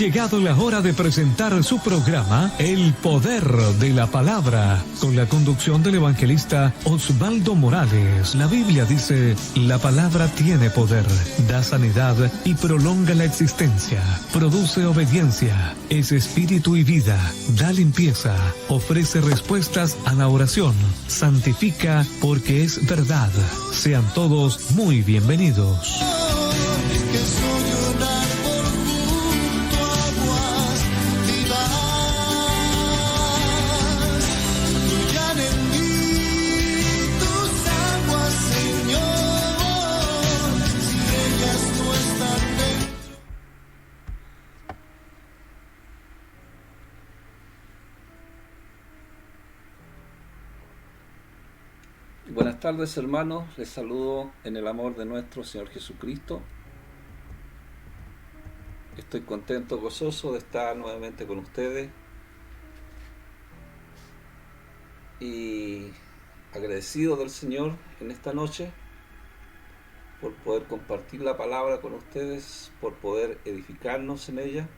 llegado la hora de presentar su programa El Poder de la Palabra, con la conducción del evangelista Osvaldo Morales. La Biblia dice: la palabra tiene poder, da sanidad y prolonga la existencia, produce obediencia, es espíritu y vida, da limpieza, ofrece respuestas a la oración, santifica porque es verdad. Sean todos muy bienvenidos. Buenas tardes, hermanos, les saludo en el amor de nuestro Señor Jesucristo. Estoy contento, gozoso de estar nuevamente con ustedes y agradecido del Señor en esta noche por poder compartir la palabra con ustedes, por poder edificarnos en ella.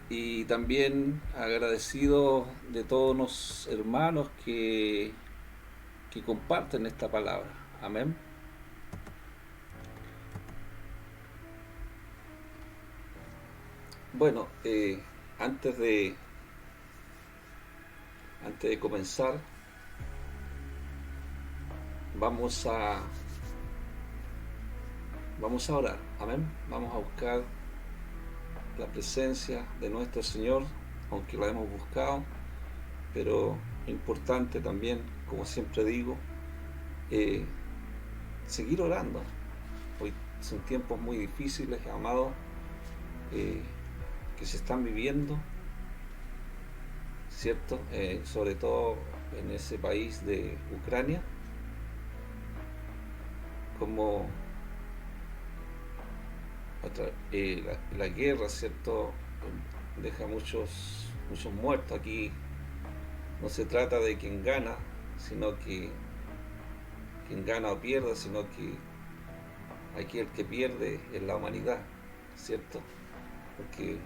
Y también agradecido de todos los hermanos que comparten esta palabra. Amén. Bueno, antes de comenzar, vamos a orar. Amén. Vamos a buscar la presencia de nuestro Señor, aunque la hemos buscado, pero importante también, como siempre digo, seguir orando. Hoy son tiempos muy difíciles, amados, que se están viviendo, ¿cierto? Sobre todo en ese país de Ucrania, como la guerra, ¿cierto? Deja muchos muertos. Aquí no se trata de quien gana, sino que quien gana o pierde, sino que aquí el que pierde es la humanidad, ¿cierto? Porque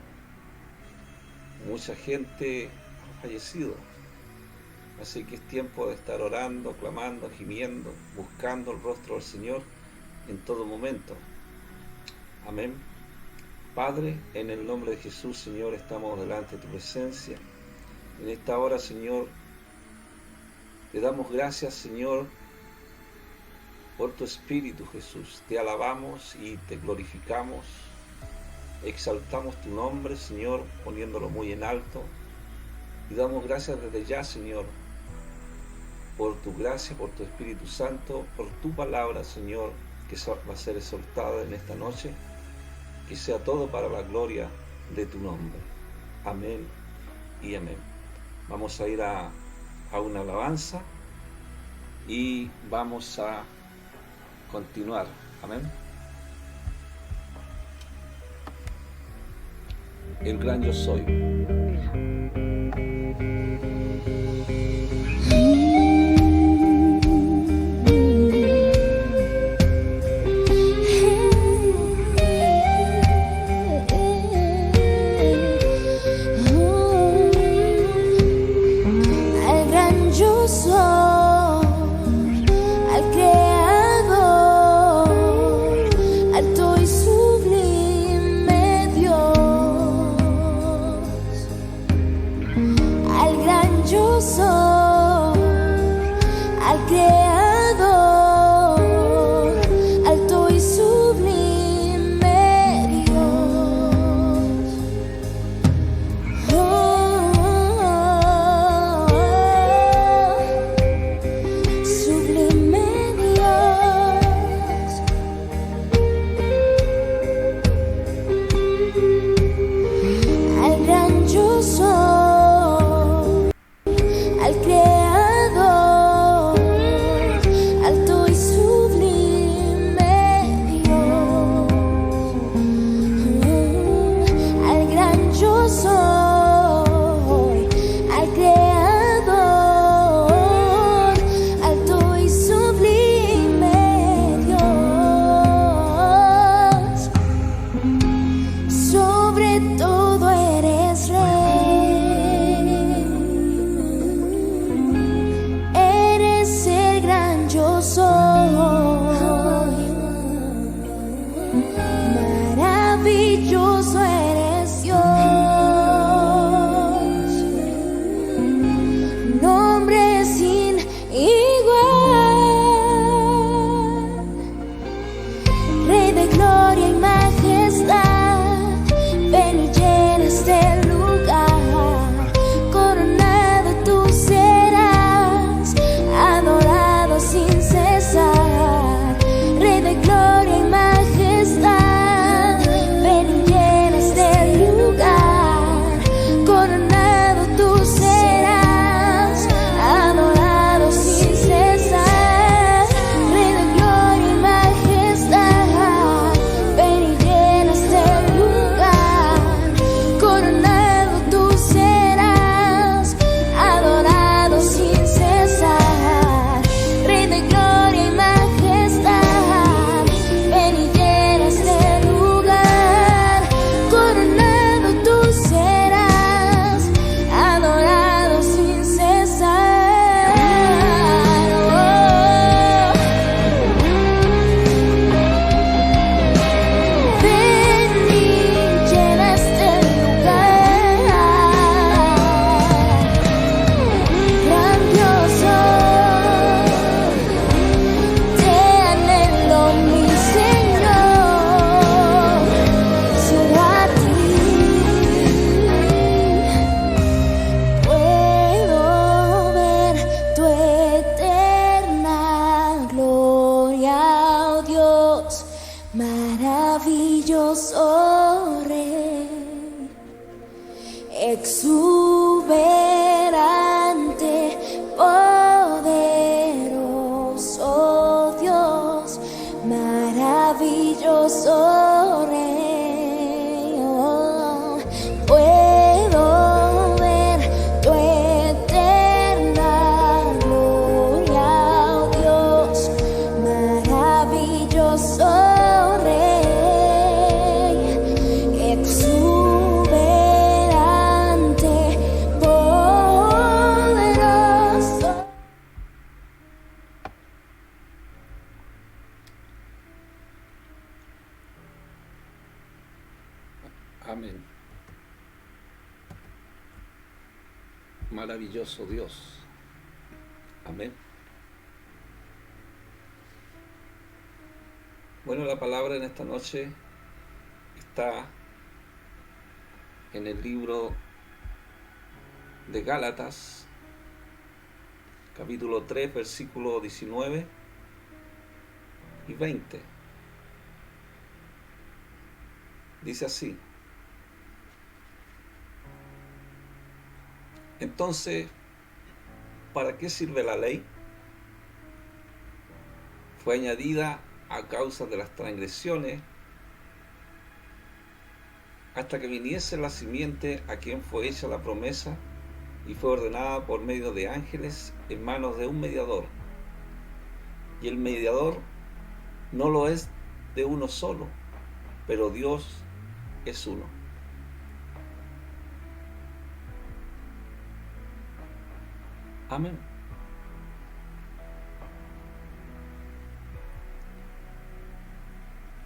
mucha gente ha fallecido. Así que es tiempo de estar orando, clamando, gimiendo, buscando el rostro del Señor en todo momento. Amén. Padre, en el nombre de Jesús, Señor, estamos delante de tu presencia. En esta hora, Señor, te damos gracias, Señor, por tu Espíritu, Jesús. Te alabamos y te glorificamos. Exaltamos tu nombre, Señor, poniéndolo muy en alto. Y damos gracias desde ya, Señor, por tu gracia, por tu Espíritu Santo, por tu palabra, Señor, que va a ser exaltada en esta noche. Que sea todo para la gloria de tu nombre. Amén y amén. Vamos a ir a una alabanza y vamos a continuar. Amén. El gran yo soy. Al maravilloso Dios. Amén. Bueno, la palabra en esta noche está en el libro de Gálatas, capítulo 3, versículos 19 y 20. Dice así: entonces, ¿para qué sirve la ley? Fue añadida a causa de las transgresiones, hasta que viniese la simiente a quien fue hecha la promesa, y fue ordenada por medio de ángeles en manos de un mediador. Y el mediador no lo es de uno solo, pero Dios es uno. Amén.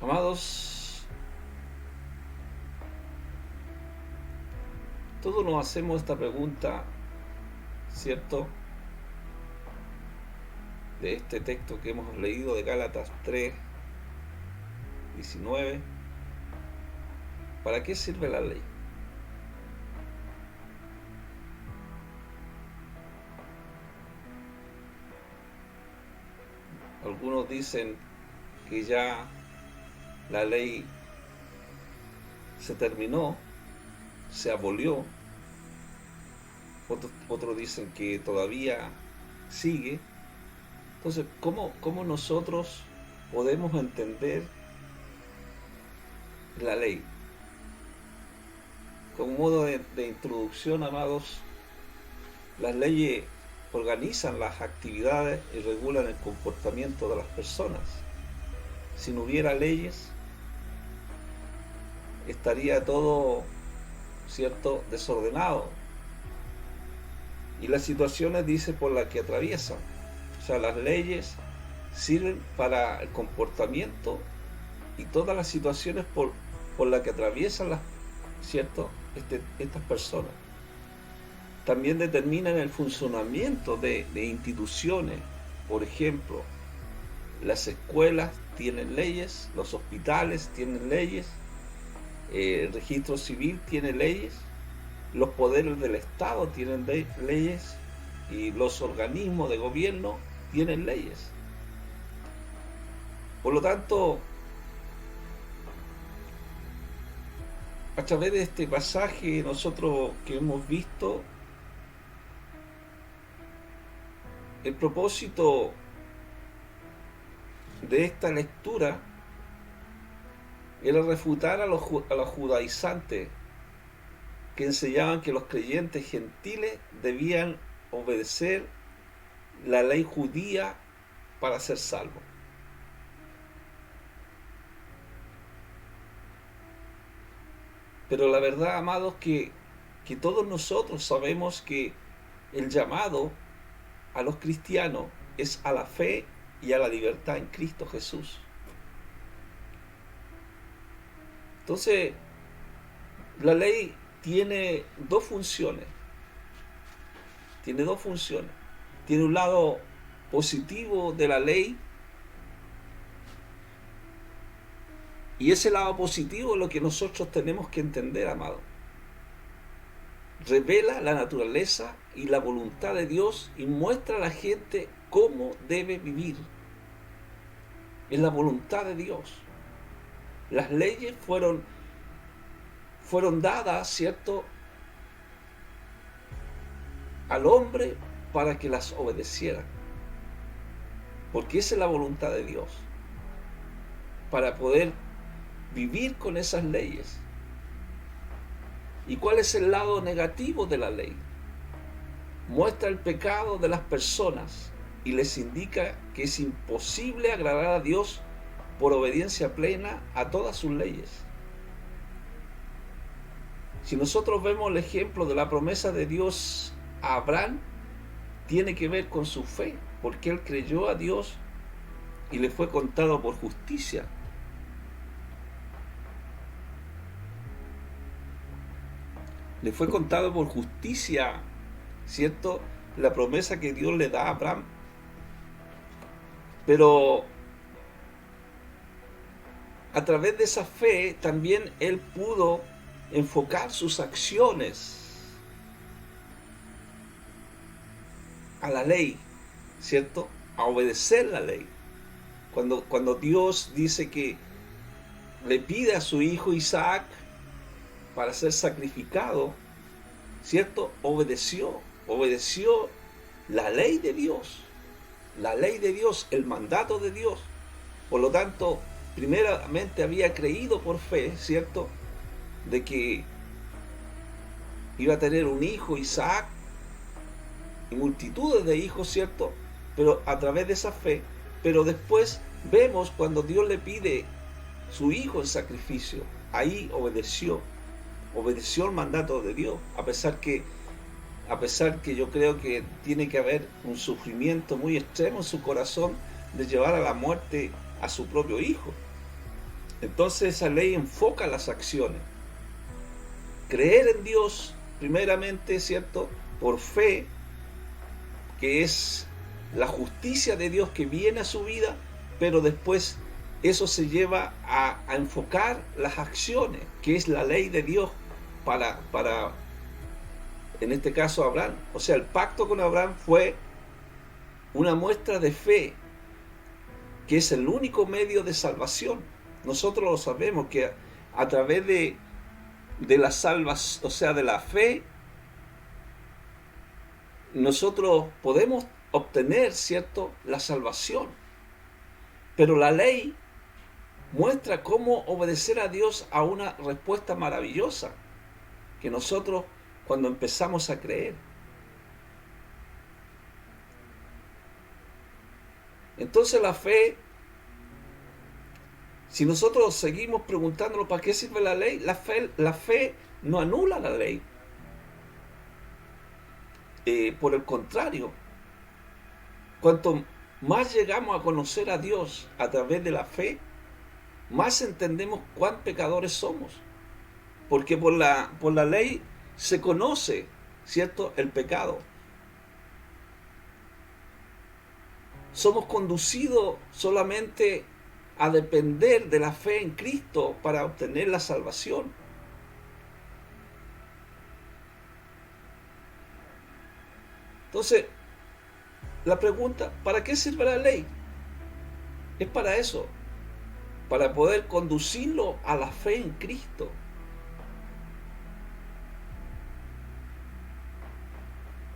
Amados, todos nos hacemos esta pregunta, ¿cierto? De este texto que hemos leído de Gálatas 3, 19. ¿Para qué sirve la ley? Algunos dicen que ya la ley se terminó, se abolió. Otros dicen que todavía sigue. Entonces, ¿cómo nosotros podemos entender la ley? Como modo de introducción, amados, las leyes organizan las actividades y regulan el comportamiento de las personas. Si no hubiera leyes, estaría todo, ¿cierto?, desordenado. Y las situaciones, dice, por las que atraviesan. O sea, las leyes sirven para el comportamiento y todas las situaciones por las que atraviesan ¿cierto?, estas personas. También determinan el funcionamiento de instituciones. Por ejemplo, las escuelas tienen leyes, los hospitales tienen leyes, el registro civil tiene leyes, los poderes del Estado tienen leyes y los organismos de gobierno tienen leyes. Por lo tanto, a través de este pasaje nosotros que hemos visto, el propósito de esta lectura era refutar a los judaizantes que enseñaban que los creyentes gentiles debían obedecer la ley judía para ser salvos. Pero la verdad, amados, que todos nosotros sabemos que el llamado a los cristianos es a la fe y a la libertad en Cristo Jesús. Entonces, la ley tiene dos funciones. Tiene un lado positivo de la ley, y ese lado positivo es lo que nosotros tenemos que entender, amado. Revela la naturaleza y la voluntad de Dios y muestra a la gente cómo debe vivir. Es la voluntad de Dios. Las leyes fueron dadas, ¿cierto?, al hombre para que las obedeciera. Porque esa es la voluntad de Dios. Para poder vivir con esas leyes. ¿Y cuál es el lado negativo de la ley? Muestra el pecado de las personas y les indica que es imposible agradar a Dios por obediencia plena a todas sus leyes. Si nosotros vemos el ejemplo de la promesa de Dios a Abraham, tiene que ver con su fe, porque él creyó a Dios y le fue contado por justicia. Le fue contado por justicia ¿cierto?, la promesa que Dios le da a Abraham. Pero a través de esa fe también él pudo enfocar sus acciones a la ley, ¿cierto?, a obedecer la ley. Cuando Dios dice que le pide a su hijo Isaac para ser sacrificado, ¿cierto?, obedeció la ley de Dios, el mandato de Dios. Por lo tanto, primeramente había creído por fe, ¿cierto?, de que iba a tener un hijo, Isaac, y multitudes de hijos, ¿cierto?, pero a través de esa fe. Pero después vemos cuando Dios le pide su hijo en sacrificio, ahí obedeció el mandato de Dios, a pesar que yo creo que tiene que haber un sufrimiento muy extremo en su corazón de llevar a la muerte a su propio hijo. Entonces esa ley enfoca las acciones. Creer en Dios primeramente, ¿cierto?, por fe, que es la justicia de Dios que viene a su vida, pero después eso se lleva a enfocar las acciones, que es la ley de Dios para en este caso Abraham. O sea, el pacto con Abraham fue una muestra de fe, que es el único medio de salvación. Nosotros lo sabemos, que a través de la salvación, o sea, de la fe, nosotros podemos obtener, ¿cierto?, la salvación. Pero la ley muestra cómo obedecer a Dios a una respuesta maravillosa, que nosotros cuando empezamos a creer. Entonces la fe, si nosotros seguimos preguntándonos ¿para qué sirve la ley? La fe no anula la ley. Por el contrario, cuanto más llegamos a conocer a Dios a través de la fe, más entendemos cuán pecadores somos. Porque por la ley se conoce, ¿cierto?, el pecado. Somos conducidos solamente a depender de la fe en Cristo para obtener la salvación. Entonces, la pregunta, ¿para qué sirve la ley? Es para eso, para poder conducirlo a la fe en Cristo.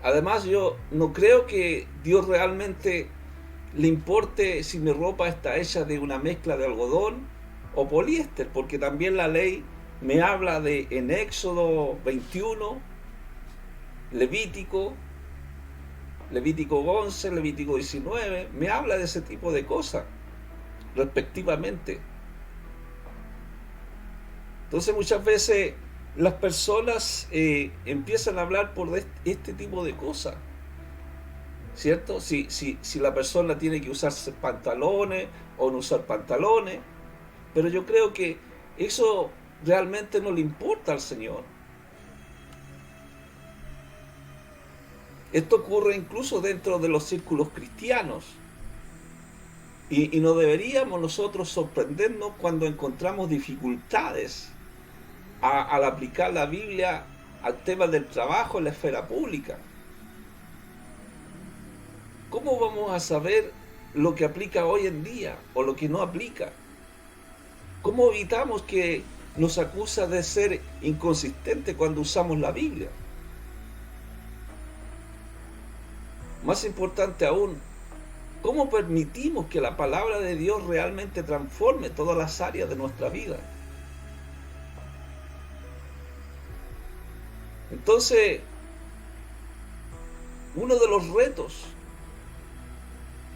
Además, yo no creo que Dios realmente le importe si mi ropa está hecha de una mezcla de algodón o poliéster, porque también la ley me habla en Éxodo 21, Levítico 11, Levítico 19, me habla de ese tipo de cosas, respectivamente. Entonces muchas veces las personas empiezan a hablar por este tipo de cosas, ¿cierto? Si la persona tiene que usar pantalones o no usar pantalones, pero yo creo que eso realmente no le importa al Señor. Esto ocurre incluso dentro de los círculos cristianos. Y no deberíamos nosotros sorprendernos cuando encontramos dificultades al aplicar la Biblia al tema del trabajo en la esfera pública. ¿Cómo vamos a saber lo que aplica hoy en día o lo que no aplica? ¿Cómo evitamos que nos acusa de ser inconsistente cuando usamos la Biblia? Más importante aún, ¿cómo permitimos que la palabra de Dios realmente transforme todas las áreas de nuestra vida? Entonces, uno de los retos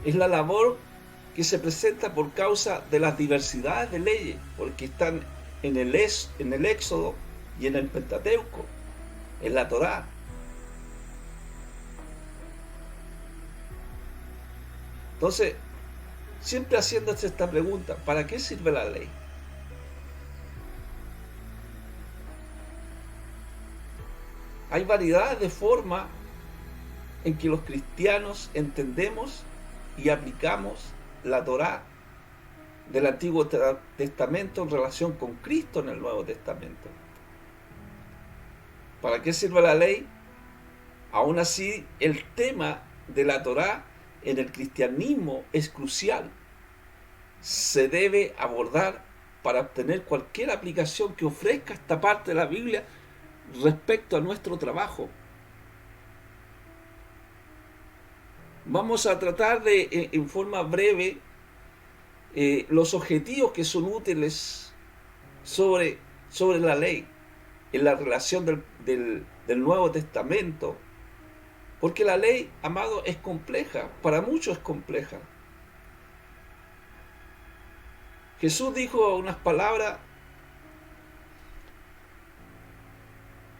es la labor que se presenta por causa de las diversidades de leyes, porque están en el Éxodo y en el Pentateuco, en la Torá. Entonces, siempre haciéndose esta pregunta, ¿para qué sirve la ley? Hay variedades de formas en que los cristianos entendemos y aplicamos la Torá del Antiguo Testamento en relación con Cristo en el Nuevo Testamento. ¿Para qué sirve la ley? Aún así, el tema de la Torá en el cristianismo es crucial. Se debe abordar para obtener cualquier aplicación que ofrezca esta parte de la Biblia respecto a nuestro trabajo. Vamos a tratar de, en forma breve, los objetivos que son útiles sobre la ley en la relación del Nuevo Testamento. Porque la ley, amado, es compleja, para muchos es compleja. Jesús dijo unas palabras: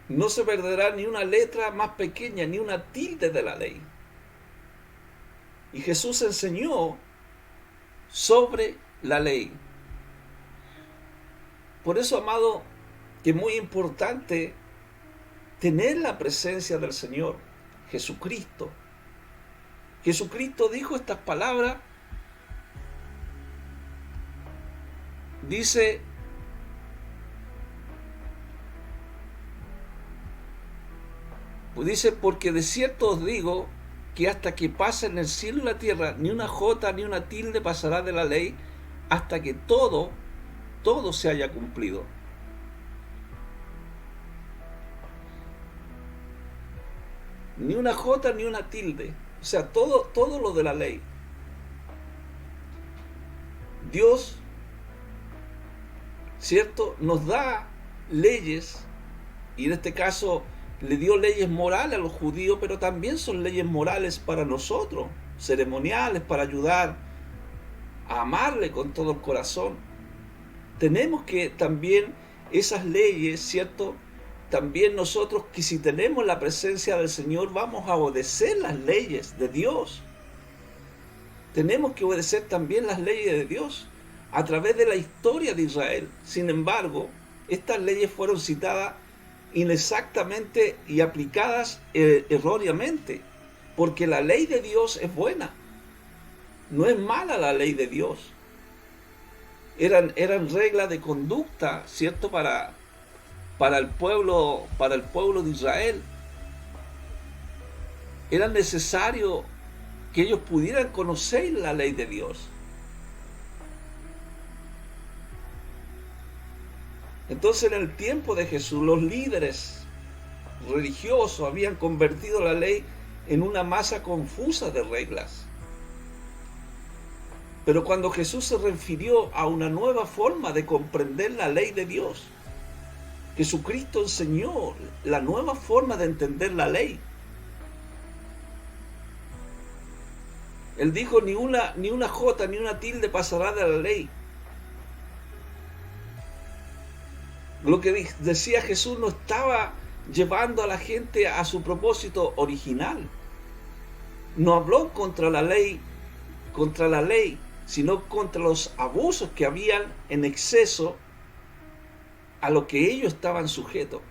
no se perderá ni una letra más pequeña, ni una tilde de la ley. Y Jesús enseñó sobre la ley. Por eso, amado, que es muy importante tener la presencia del Señor Jesucristo. Jesucristo dijo estas palabras. Dice: porque de cierto os digo que hasta que pasen el cielo y la tierra, ni una jota ni una tilde pasará de la ley, hasta que todo se haya cumplido. Ni una jota ni una tilde, o sea, todo lo de la ley. Dios, ¿cierto?, nos da leyes, y en este caso le dio leyes morales a los judíos, pero también son leyes morales para nosotros, ceremoniales, para ayudar a amarle con todo el corazón. Tenemos que también esas leyes, ¿cierto?, también nosotros, que si tenemos la presencia del Señor, vamos a obedecer las leyes de Dios. Tenemos que obedecer también las leyes de Dios a través de la historia de Israel. Sin embargo, estas leyes fueron citadas inexactamente y aplicadas erróneamente, porque la ley de Dios es buena. No es mala la ley de Dios. Eran reglas de conducta, ¿cierto?, para el pueblo de Israel. Era necesario que ellos pudieran conocer la ley de Dios. Entonces, en el tiempo de Jesús, los líderes religiosos habían convertido la ley en una masa confusa de reglas. Pero cuando Jesús se refirió a una nueva forma de comprender la ley de Dios, Jesucristo enseñó la nueva forma de entender la ley. Él dijo: ni una jota ni una tilde pasará de la ley. Lo que decía Jesús no estaba llevando a la gente a su propósito original. No habló contra la ley, sino contra los abusos que habían en exceso a lo que ellos estaban sujetos.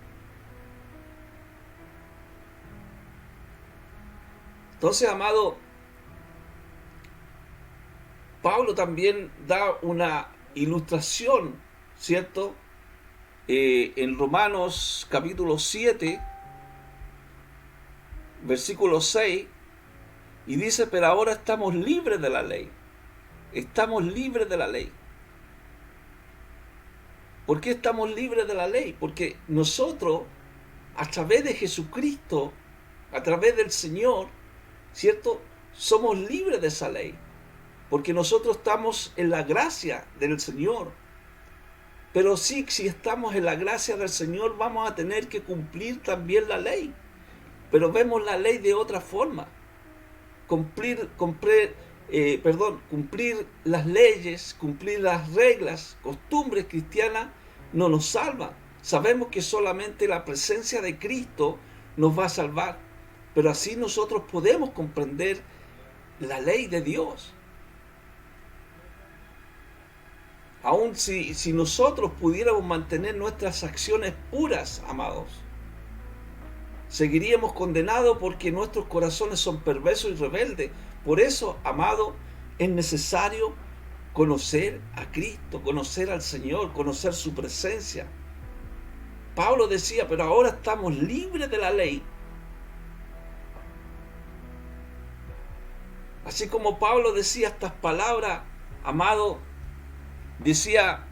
Entonces, amado, Pablo también da una ilustración, ¿cierto?, en Romanos capítulo 7, versículo 6, y dice: pero ahora estamos libres de la ley. Estamos libres de la ley. ¿Por qué estamos libres de la ley? Porque nosotros, a través de Jesucristo, a través del Señor, ¿cierto?, somos libres de esa ley. Porque nosotros estamos en la gracia del Señor. Pero sí, si estamos en la gracia del Señor, vamos a tener que cumplir también la ley. Pero vemos la ley de otra forma. Cumplir las leyes, cumplir las reglas, costumbres cristianas, no nos salva. Sabemos que solamente la presencia de Cristo nos va a salvar. Pero así nosotros podemos comprender la ley de Dios. Aun si nosotros pudiéramos mantener nuestras acciones puras, amados, Seguiríamos condenados porque nuestros corazones son perversos y rebeldes. Por eso, amado, es necesario conocer a Cristo, conocer al Señor, conocer su presencia. Pablo decía, pero ahora estamos libres de la ley. Así como Pablo decía estas palabras, amado, decía,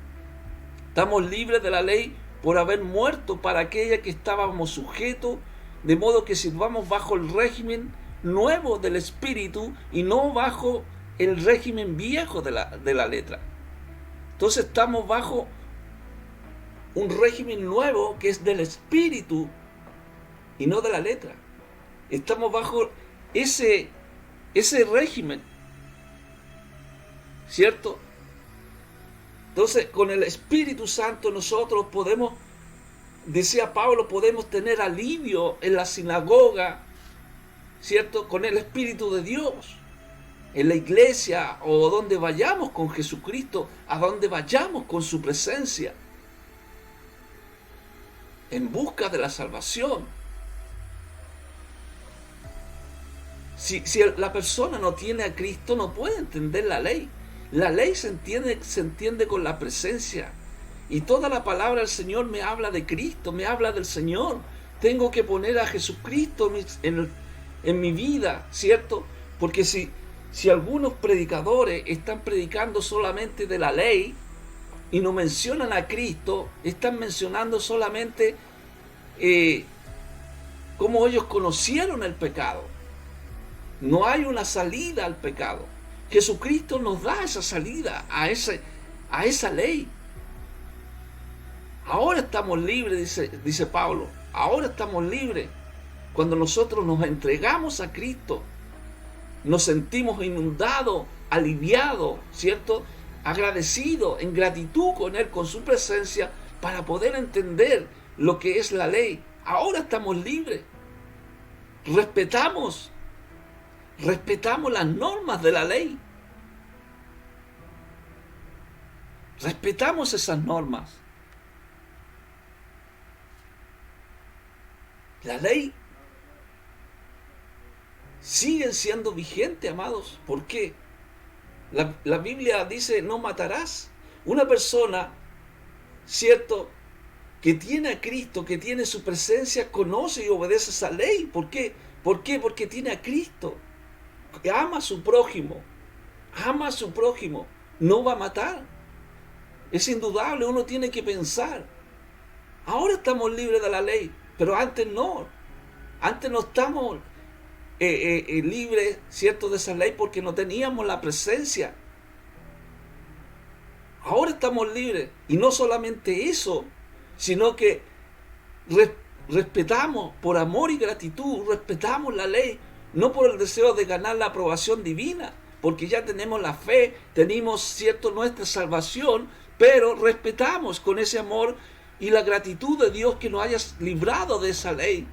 estamos libres de la ley por haber muerto para aquella que estábamos sujetos, de modo que sirvamos bajo el régimen nuevo del Espíritu y no bajo el régimen viejo de la letra. Entonces estamos bajo un régimen nuevo que es del Espíritu y no de la letra. Estamos bajo ese régimen, ¿cierto? Entonces, con el Espíritu Santo nosotros podemos, decía Pablo, podemos tener alivio en la sinagoga, ¿cierto? Con el Espíritu de Dios, en la iglesia o donde vayamos con Jesucristo, a donde vayamos con su presencia, en busca de la salvación. Si la persona no tiene a Cristo, no puede entender la ley. La ley se entiende con la presencia. Y toda la palabra del Señor me habla de Cristo, me habla del Señor. Tengo que poner a Jesucristo en mi vida, ¿cierto? Porque si algunos predicadores están predicando solamente de la ley y no mencionan a Cristo, están mencionando solamente cómo ellos conocieron el pecado. No hay una salida al pecado. Jesucristo nos da esa salida a esa ley. Ahora estamos libres, dice Pablo. Ahora estamos libres. Cuando nosotros nos entregamos a Cristo, nos sentimos inundados, aliviados, ¿cierto? Agradecidos, en gratitud con Él, con su presencia, para poder entender lo que es la ley. Ahora estamos libres. Respetamos las normas de la ley. Respetamos esas normas. La ley sigue siendo vigente, amados. ¿Por qué? La Biblia dice, no matarás. Una persona, ¿cierto?, que tiene a Cristo, que tiene su presencia, conoce y obedece esa ley. ¿Por qué? ¿Por qué? Porque tiene a Cristo. Ama a su prójimo. Ama a su prójimo. No va a matar. Es indudable, uno tiene que pensar. Ahora estamos libres de la ley, pero antes no. Antes no estamos libres, ¿cierto?, de esa ley porque no teníamos la presencia. Ahora estamos libres. Y no solamente eso, sino que respetamos por amor y gratitud, respetamos la ley, no por el deseo de ganar la aprobación divina, porque ya tenemos la fe, tenemos, ¿cierto?, nuestra salvación, pero respetamos con ese amor y la gratitud de Dios que nos haya librado de esa ley.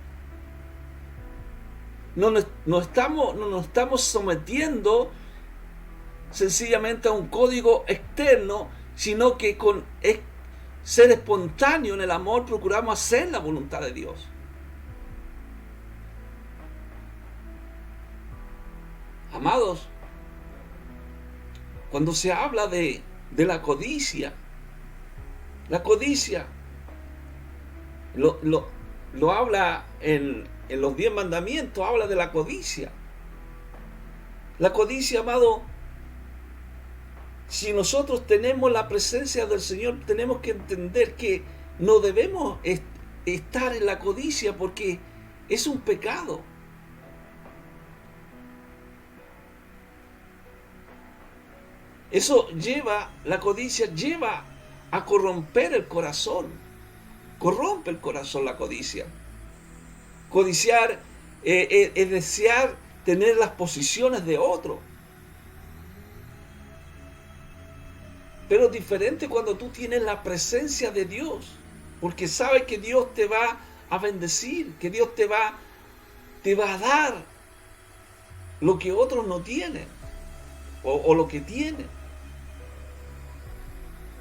No nos estamos sometiendo sencillamente a un código externo, sino que con ser espontáneo en el amor procuramos hacer la voluntad de Dios. Amados, cuando se habla de la codicia lo habla en los 10 mandamientos, habla de la codicia. La codicia, amado, si nosotros tenemos la presencia del Señor, tenemos que entender que no debemos estar en la codicia porque es un pecado. La codicia lleva a corromper el corazón. Corrompe el corazón la codicia. Codiciar es desear tener las posiciones de otro. Pero es diferente cuando tú tienes la presencia de Dios, porque sabes que Dios te va a bendecir, que Dios te va a dar lo que otros no tienen, o lo que tienen.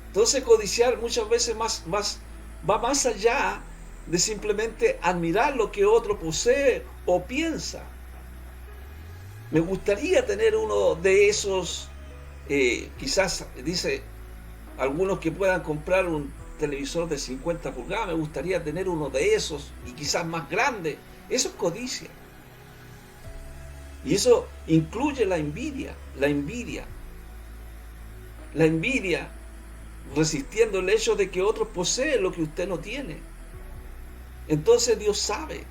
Entonces codiciar muchas veces va más allá de simplemente admirar lo que otro posee o piensa. Me gustaría tener uno de esos, quizás, dice, algunos que puedan comprar un televisor de 50 pulgadas, me gustaría tener uno de esos y quizás más grande. Eso es codicia. Y eso incluye la envidia, resistiendo el hecho de que otros poseen lo que usted no tiene. Entonces Dios sabe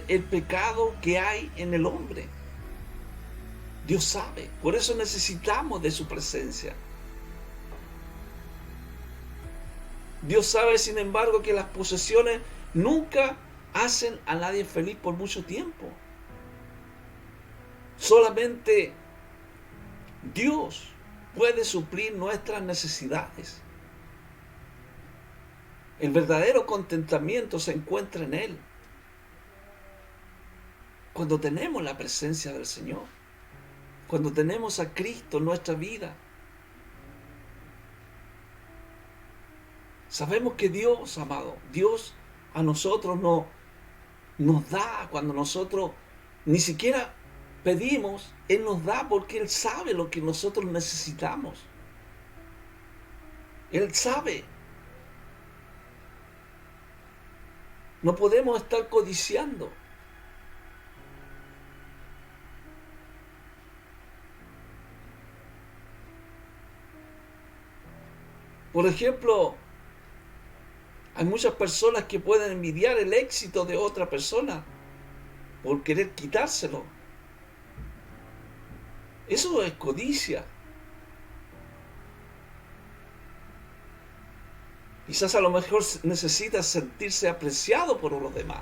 el pecado que hay en el hombre. Dios sabe, por eso necesitamos de su presencia. Dios sabe, sin embargo, que las posesiones nunca hacen a nadie feliz por mucho tiempo. Solamente Dios puede suplir nuestras necesidades. El verdadero contentamiento se encuentra en Él. Cuando tenemos la presencia del Señor, cuando tenemos a Cristo en nuestra vida, sabemos que Dios, amado, Dios a nosotros nos da cuando nosotros ni siquiera pedimos, Él nos da porque Él sabe lo que nosotros necesitamos. Él sabe. No podemos estar codiciando. Por ejemplo, hay muchas personas que pueden envidiar el éxito de otra persona por querer quitárselo. Eso es codicia. Quizás a lo mejor necesita sentirse apreciado por los demás.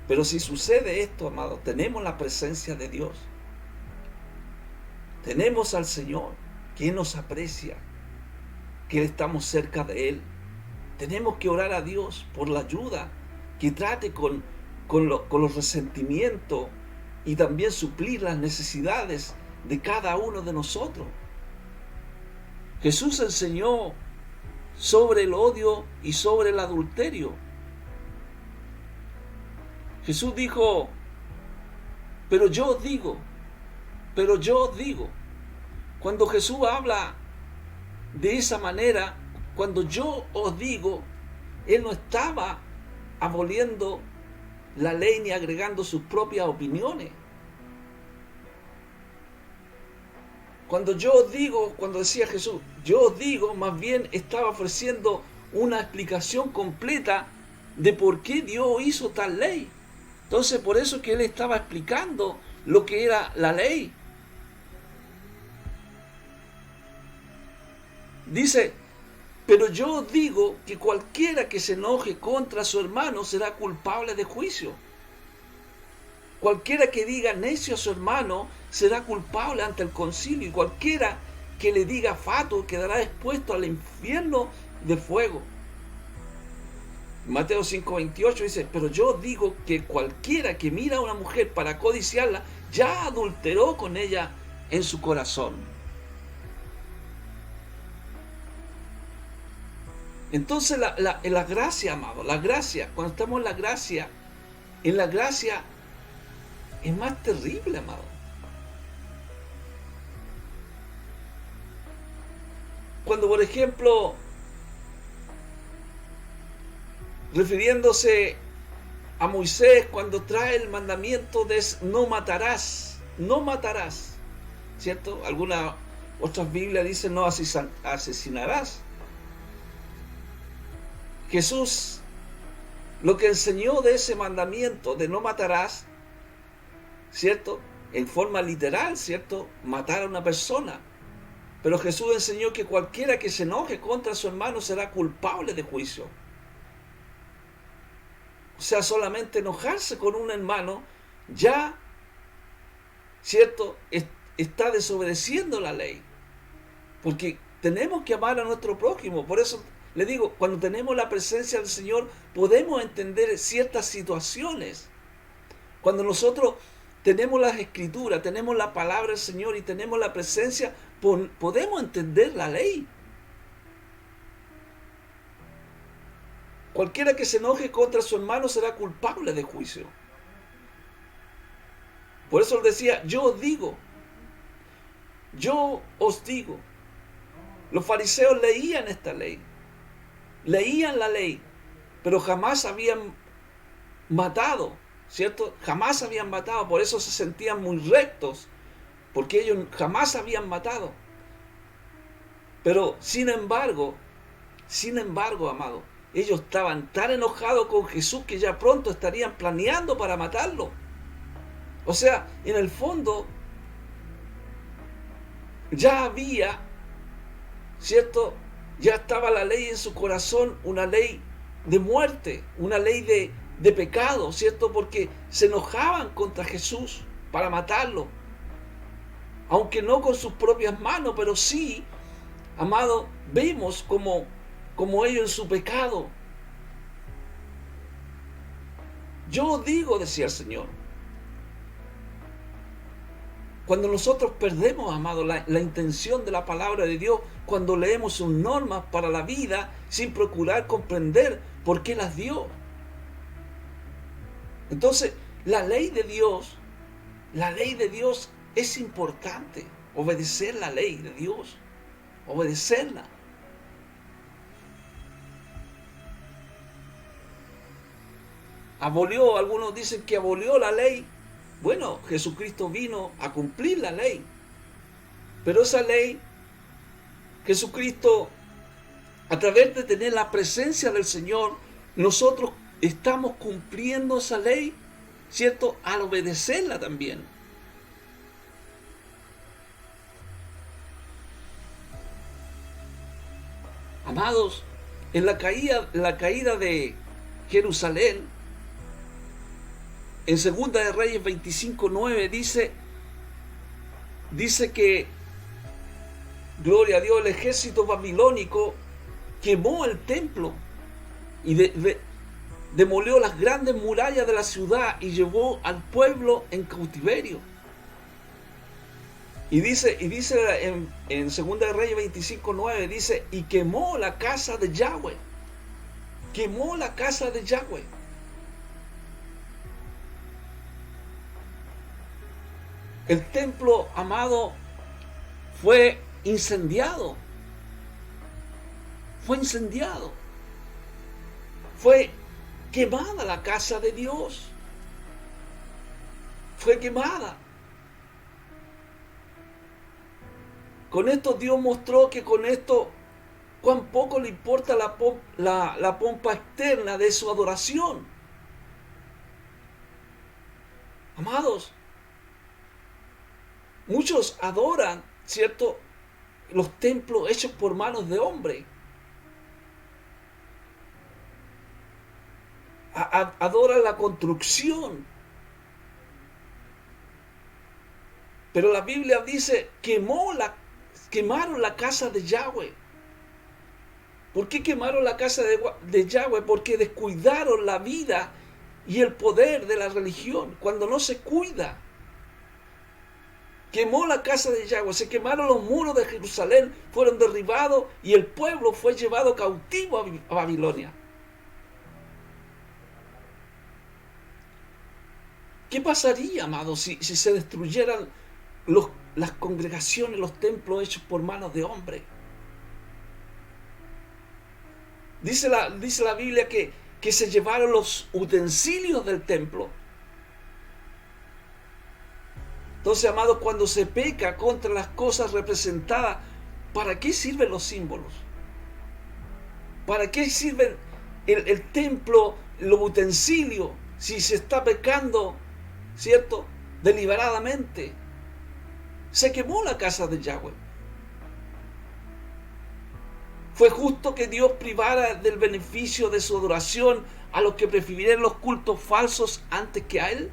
Pero si sucede esto, amado, tenemos la presencia de Dios. Tenemos al Señor, quien nos aprecia, que estamos cerca de Él. Tenemos que orar a Dios por la ayuda, que trate con los resentimientos y también suplir las necesidades de cada uno de nosotros. Jesús enseñó sobre el odio y sobre el adulterio. Jesús dijo, pero yo os digo. Cuando Jesús habla de esa manera, cuando yo os digo, Él no estaba aboliendo la ley ni agregando sus propias opiniones. Cuando yo os digo, cuando decía Jesús, yo os digo, más bien estaba ofreciendo una explicación completa de por qué Dios hizo tal ley. Entonces, por eso que Él estaba explicando lo que era la ley. Dice, pero yo os digo que cualquiera que se enoje contra su hermano será culpable de juicio. Cualquiera que diga necio a su hermano será culpable ante el concilio, y cualquiera que le diga fatuo quedará expuesto al infierno de fuego. Mateo 5:28 dice, pero yo digo que cualquiera que mira a una mujer para codiciarla, ya adulteró con ella en su corazón. Entonces la gracia, amado, la gracia, cuando estamos en la gracia es más terrible, amado. Cuando, por ejemplo, refiriéndose a Moisés, cuando trae el mandamiento de no matarás, ¿cierto? Algunas otras Biblias dicen no asesinarás. Jesús lo que enseñó de ese mandamiento de no matarás, ¿cierto? En forma literal, ¿cierto? Matar a una persona. Pero Jesús enseñó que cualquiera que se enoje contra su hermano será culpable de juicio. O sea, solamente enojarse con un hermano ya, ¿cierto? Está desobedeciendo la ley. Porque tenemos que amar a nuestro prójimo. Por eso le digo, cuando tenemos la presencia del Señor, podemos entender ciertas situaciones. Cuando nosotros tenemos las Escrituras, tenemos la palabra del Señor y tenemos la presencia, podemos entender la ley. Cualquiera que se enoje contra su hermano será culpable de juicio. Por eso él decía, yo os digo. Los fariseos leían esta ley. Leían la ley, pero jamás habían matado, ¿cierto? Jamás habían matado, por eso se sentían muy rectos, porque ellos jamás habían matado. Pero sin embargo, amado, ellos estaban tan enojados con Jesús que ya pronto estarían planeando para matarlo. O sea, en el fondo, ya había, ¿cierto? Ya estaba la ley en su corazón, una ley de muerte, una ley de pecado, ¿cierto? Porque se enojaban contra Jesús para matarlo. Aunque no con sus propias manos, pero sí, amado, vemos como ellos en su pecado. Yo os digo, decía el Señor, cuando nosotros perdemos, amado, la intención de la palabra de Dios, cuando leemos sus normas para la vida sin procurar comprender por qué las dio. Entonces, la ley de Dios es importante. Obedecer la ley de Dios, obedecerla. Algunos dicen que abolió la ley. Bueno, Jesucristo vino a cumplir la ley. Pero esa ley, Jesucristo, a través de tener la presencia del Señor, nosotros estamos cumpliendo esa ley, ¿cierto? Al obedecerla también. Amados, en la caída de Jerusalén, en 2 de Reyes 25:9 dice que, gloria a Dios, el ejército babilónico quemó el templo y demolió las grandes murallas de la ciudad y llevó al pueblo en cautiverio. Y dice en 2 de Reyes 25:9, dice, y quemó la casa de Yahweh. Quemó la casa de Yahweh. El templo, amado, fue incendiado. Fue incendiado. Fue quemada la casa de Dios. Fue quemada. Con esto Dios mostró que con esto cuán poco le importa la pompa externa de su adoración. Amados, muchos adoran, ¿cierto?, los templos hechos por manos de hombre. Adoran la construcción. Pero la Biblia dice, quemaron la casa de Yahweh. ¿Por qué quemaron la casa de Yahweh? Porque descuidaron la vida y el poder de la religión. Cuando no se cuida. Quemó la casa de Yahweh, se quemaron los muros de Jerusalén, fueron derribados y el pueblo fue llevado cautivo a Babilonia. ¿Qué pasaría, amados, si se destruyeran las congregaciones, los templos hechos por manos de hombres? Dice la Biblia que se llevaron los utensilios del templo. Entonces, amados, cuando se peca contra las cosas representadas, ¿para qué sirven los símbolos? ¿Para qué sirven el templo, los utensilios, si se está pecando, ¿cierto?, deliberadamente? Se quemó la casa de Yahweh. ¿Fue justo que Dios privara del beneficio de su adoración a los que prefirieron los cultos falsos antes que a Él?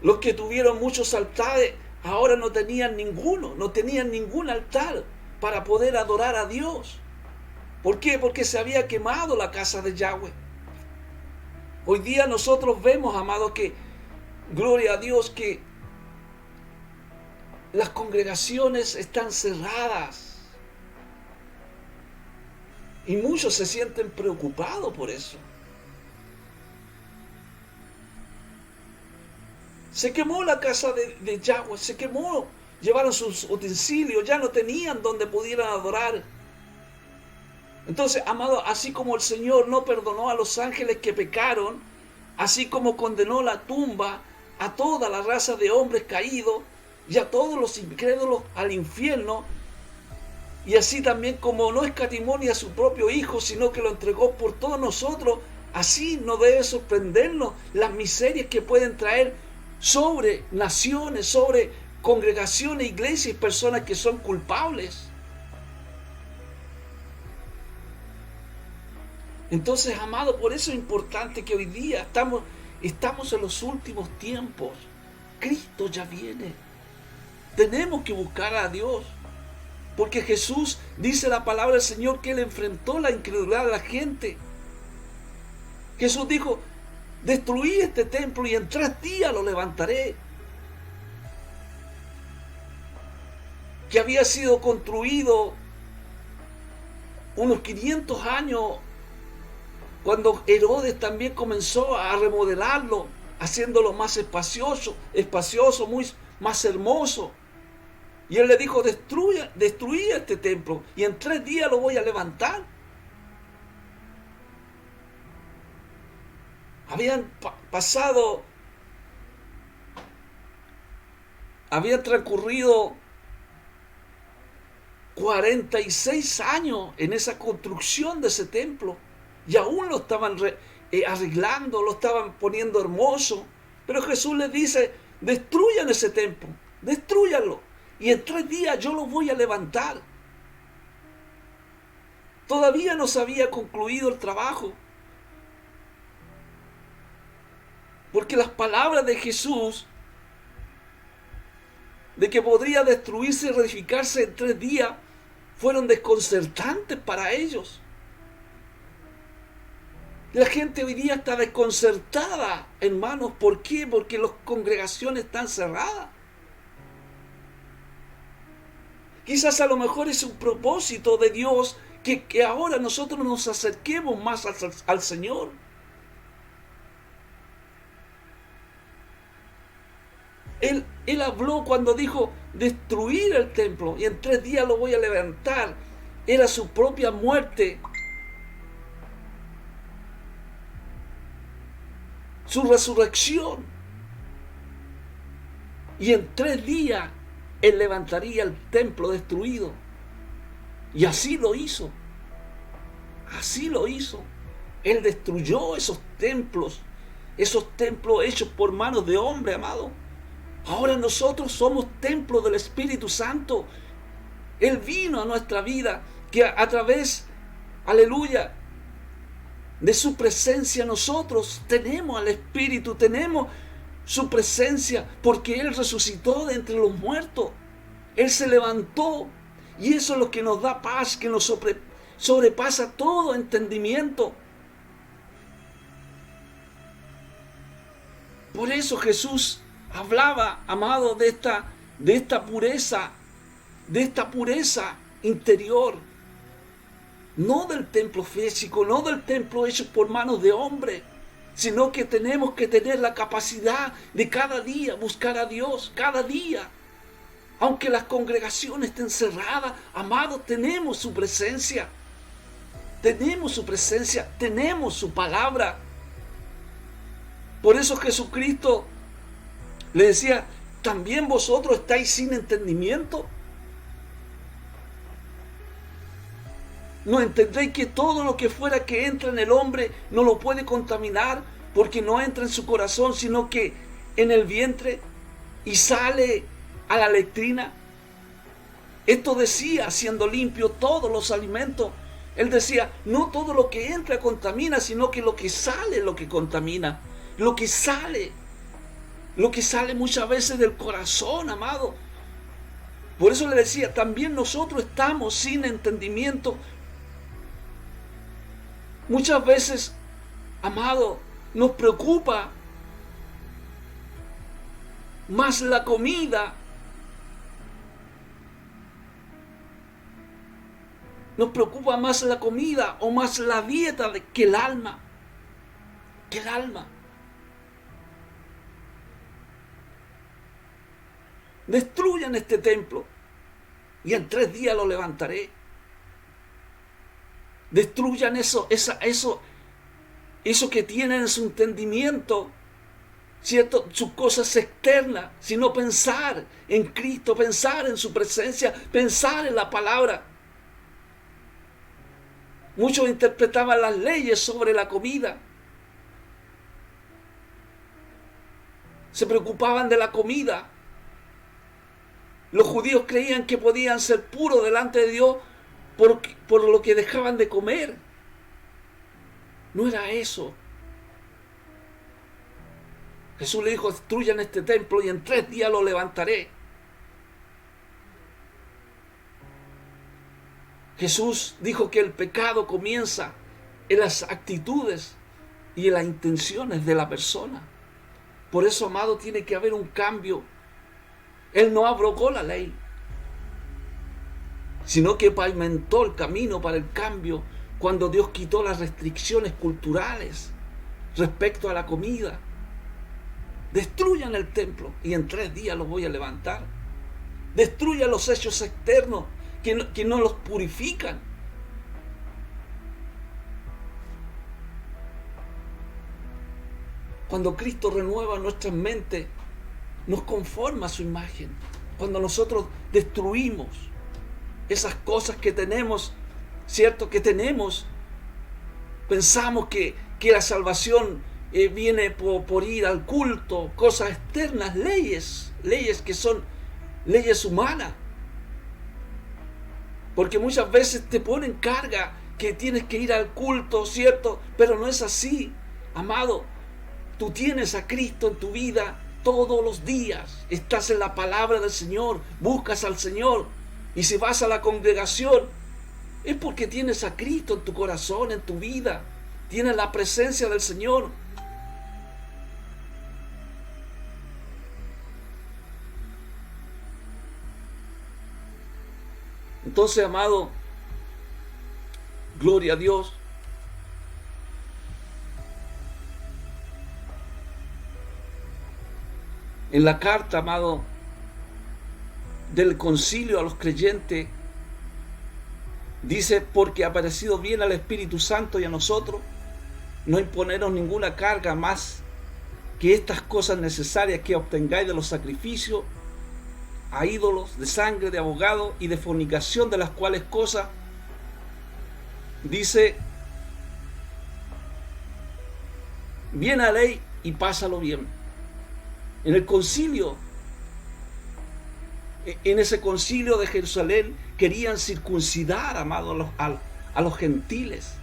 Los que tuvieron muchos altares ahora no tenían ninguno, no tenían ningún altar para poder adorar a Dios. ¿Por qué? Porque se había quemado la casa de Yahweh. Hoy día nosotros vemos, amados, que, gloria a Dios, que las congregaciones están cerradas. Y muchos se sienten preocupados por eso. Se quemó la casa de Yahweh, se quemó. Llevaron sus utensilios, ya no tenían donde pudieran adorar. Entonces, amado, así como el Señor no perdonó a los ángeles que pecaron, así como condenó la tumba a toda la raza de hombres caídos y a todos los incrédulos al infierno, y así también como no escatimó ni a su propio Hijo, sino que lo entregó por todos nosotros, así no debe sorprendernos las miserias que pueden traer sobre naciones, sobre congregaciones, iglesias y personas que son culpables. Entonces, amado, por eso es importante que hoy día estamos en los últimos tiempos. Cristo ya viene. Tenemos que buscar a Dios. Porque Jesús, dice la palabra del Señor, que Él enfrentó la incredulidad de la gente. Jesús dijo, destruí este templo y en 3 días lo levantaré. Que había sido construido unos 500 años cuando Herodes también comenzó a remodelarlo, haciéndolo más espacioso, más hermoso. Y él le dijo, destruí este templo y en 3 días lo voy a levantar. Habían transcurrido 46 años en esa construcción de ese templo y aún lo estaban arreglando, lo estaban poniendo hermoso. Pero Jesús les dice, destruyan ese templo, destruyanlo y en 3 días yo lo voy a levantar. Todavía no se había concluido el trabajo, porque las palabras de Jesús de que podría destruirse y reedificarse en 3 días fueron desconcertantes para ellos. La gente hoy día está desconcertada, hermanos. ¿Por qué? Porque las congregaciones están cerradas. Quizás a lo mejor es un propósito de Dios que ahora nosotros nos acerquemos más al Señor. Él habló cuando dijo destruir el templo y en 3 días lo voy a levantar. Era su propia muerte, su resurrección. Y en 3 días Él levantaría el templo destruido. Y así lo hizo. Así lo hizo. Él destruyó esos templos hechos por manos de hombre, amado. Ahora nosotros somos templo del Espíritu Santo. Él vino a nuestra vida, que a través, aleluya, de su presencia nosotros tenemos al Espíritu, tenemos su presencia, porque Él resucitó de entre los muertos. Él se levantó y eso es lo que nos da paz, que nos sobrepasa todo entendimiento. Por eso Jesús hablaba, amado, de esta pureza interior, no del templo físico, no del templo hecho por manos de hombre, sino que tenemos que tener la capacidad de cada día buscar a Dios, cada día. Aunque las congregaciones estén cerradas, amado, tenemos su presencia, tenemos su palabra. Por eso Jesucristo le decía, ¿también vosotros estáis sin entendimiento? ¿No entendéis que todo lo que fuera que entra en el hombre no lo puede contaminar? Porque no entra en su corazón, sino que en el vientre y sale a la letrina. Esto decía, siendo limpio todos los alimentos. Él decía, no todo lo que entra contamina, sino que lo que sale es lo que contamina. Lo que sale muchas veces del corazón, amado. Por eso le decía, también nosotros estamos sin entendimiento. Muchas veces, amado, nos preocupa más la comida Nos preocupa más la comida o más la dieta que el alma. Que el alma. Destruyan este templo y en 3 días lo levantaré. Destruyan eso que tienen en su entendimiento, ¿cierto? Sus cosas externas, sino pensar en Cristo, pensar en su presencia, pensar en la palabra. Muchos interpretaban las leyes sobre la comida. Se preocupaban de la comida. Los judíos creían que podían ser puros delante de Dios por lo que dejaban de comer. No era eso. Jesús le dijo: destruyan este templo y en 3 días lo levantaré. Jesús dijo que el pecado comienza en las actitudes y en las intenciones de la persona. Por eso, amado, tiene que haber un cambio. Él no abrogó la ley, sino que pavimentó el camino para el cambio cuando Dios quitó las restricciones culturales respecto a la comida. Destruyan el templo y en 3 días lo voy a levantar. Destruyan los hechos externos que no los purifican. Cuando Cristo renueva nuestras mentes, nos conforma a su imagen. Cuando nosotros destruimos esas cosas que tenemos, ¿cierto? Que tenemos, pensamos que la salvación viene por ir al culto, cosas externas, leyes que son leyes humanas. Porque muchas veces te ponen carga que tienes que ir al culto, ¿cierto? Pero no es así, amado. Tú tienes a Cristo en tu vida todos los días. Estás en la palabra del Señor, buscas al Señor. Y si vas a la congregación, es porque tienes a Cristo en tu corazón, en tu vida. Tienes la presencia del Señor. Entonces, amado, gloria a Dios. En la carta, amado, del concilio a los creyentes, dice: porque ha parecido bien al Espíritu Santo y a nosotros no imponeros ninguna carga más que estas cosas necesarias que obtengáis de los sacrificios a ídolos, de sangre, de abogados y de fornicación, de las cuales cosas, dice, viene la ley y pásalo bien. En el concilio, en ese concilio de Jerusalén, querían circuncidar, amado, a los gentiles.